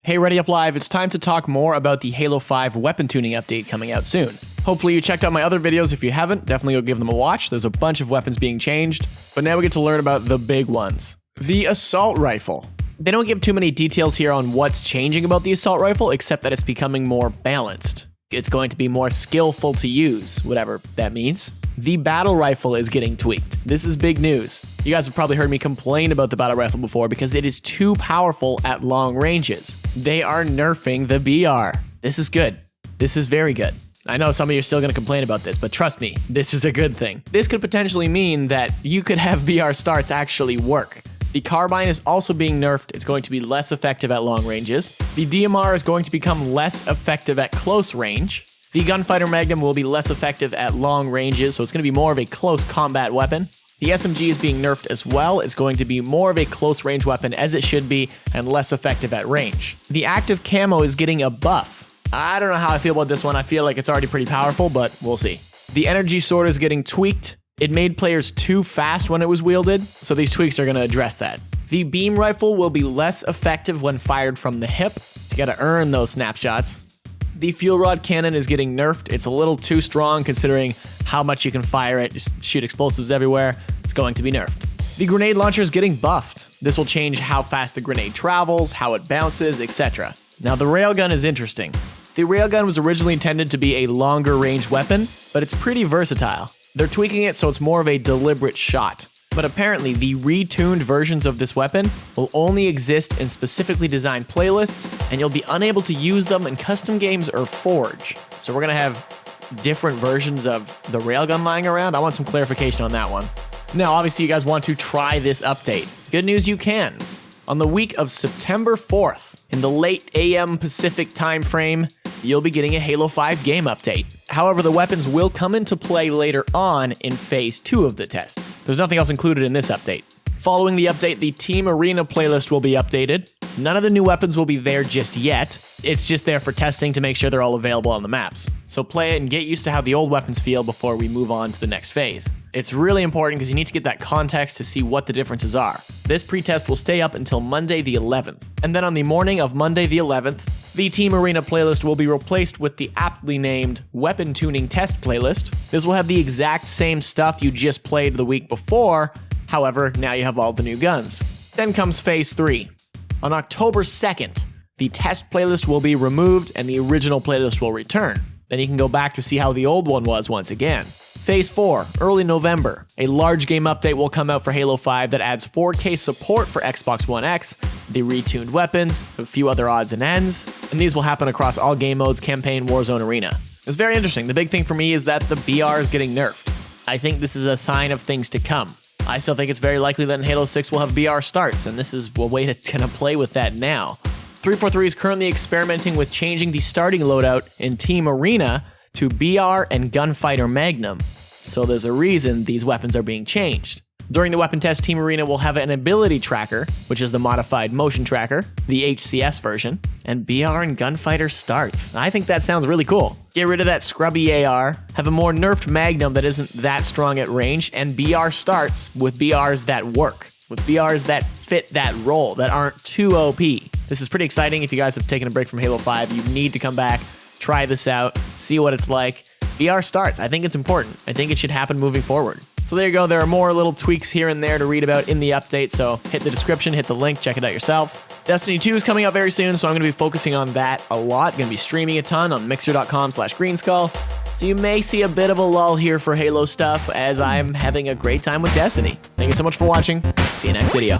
Hey ReadyUpLive, it's time to talk more about the Halo 5 weapon tuning update coming out soon. Hopefully you checked out my other videos. If you haven't, definitely go give them a watch. There's a bunch of weapons being changed, but now we get to learn about the big ones. The assault rifle. They don't give too many details here on what's changing about the assault rifle, except that it's becoming more balanced. It's going to be more skillful to use, whatever that means. The battle rifle is getting tweaked. This is big news. You guys have probably heard me complain about the battle rifle before because it is too powerful at long ranges. They are nerfing the BR. This is good. This is very good. I know some of you are still going to complain about this, but trust me, this is a good thing. This could potentially mean that you could have BR starts actually work. The carbine is also being nerfed. It's going to be less effective at long ranges. The DMR is going to become less effective at close range. The Gunfighter Magnum will be less effective at long ranges, so it's going to be more of a close combat weapon. The SMG is being nerfed as well. It's going to be more of a close range weapon as it should be and less effective at range. The active camo is getting a buff. I don't know how I feel about this one. I feel like it's already pretty powerful, but we'll see. The energy sword is getting tweaked. It made players too fast when it was wielded, so these tweaks are going to address that. The beam rifle will be less effective when fired from the hip, so you got to earn those snapshots. The fuel rod cannon is getting nerfed. It's a little too strong considering how much you can fire it, just shoot explosives everywhere. It's going to be nerfed. The grenade launcher is getting buffed. This will change how fast the grenade travels, how it bounces, etc. Now the railgun is interesting. The railgun was originally intended to be a longer range weapon, but it's pretty versatile. They're tweaking it so it's more of a deliberate shot. But apparently, the retuned versions of this weapon will only exist in specifically designed playlists, and you'll be unable to use them in custom games or Forge. So we're gonna have different versions of the railgun lying around. I want some clarification on that one. Now, obviously, you guys want to try this update. Good news, you can. On the week of September 4th, in the late AM Pacific time frame, you'll be getting a Halo 5 game update. However, the weapons will come into play later on in Phase 2 of the test. There's nothing else included in this update. Following the update, the Team Arena playlist will be updated. None of the new weapons will be there just yet. It's just there for testing to make sure they're all available on the maps. So play it and get used to how the old weapons feel before we move on to the next phase. It's really important because you need to get that context to see what the differences are. This pretest will stay up until Monday the 11th. And then on the morning of Monday the 11th, the Team Arena playlist will be replaced with the aptly named Weapon Tuning Test playlist. This will have the exact same stuff you just played the week before, however, now you have all the new guns. Then comes Phase 3. On October 2nd, the test playlist will be removed and the original playlist will return. Then you can go back to see how the old one was once again. Phase 4, early November. A large game update will come out for Halo 5 that adds 4K support for Xbox One X, the retuned weapons, a few other odds and ends, and these will happen across all game modes, campaign, Warzone, Arena. It's very interesting. The big thing for me is that the BR is getting nerfed. I think this is a sign of things to come. I still think it's very likely that in Halo 6 we'll have BR starts, and this is a way to kind of play with that now. 343 is currently experimenting with changing the starting loadout in Team Arena to BR and Gunfighter Magnum. So there's a reason these weapons are being changed. During the weapon test, Team Arena will have an ability tracker, which is the modified motion tracker, the HCS version, and BR and Gunfighter starts. I think that sounds really cool. Get rid of that scrubby AR, have a more nerfed Magnum that isn't that strong at range, and BR starts with BRs that work, with BRs that fit that role, that aren't too OP. This is pretty exciting. If you guys have taken a break from Halo 5, you need to come back, try this out, see what it's like. BR starts. I think it's important. I think it should happen moving forward. So there you go. There are more little tweaks here and there to read about in the update, so hit the description, hit the link, check it out yourself. Destiny 2 is coming out very soon, so I'm going to be focusing on that a lot. Going to be streaming a ton on mixer.com/Greenskull. So you may see a bit of a lull here for Halo stuff as I'm having a great time with Destiny. Thank you so much for watching. See you next video.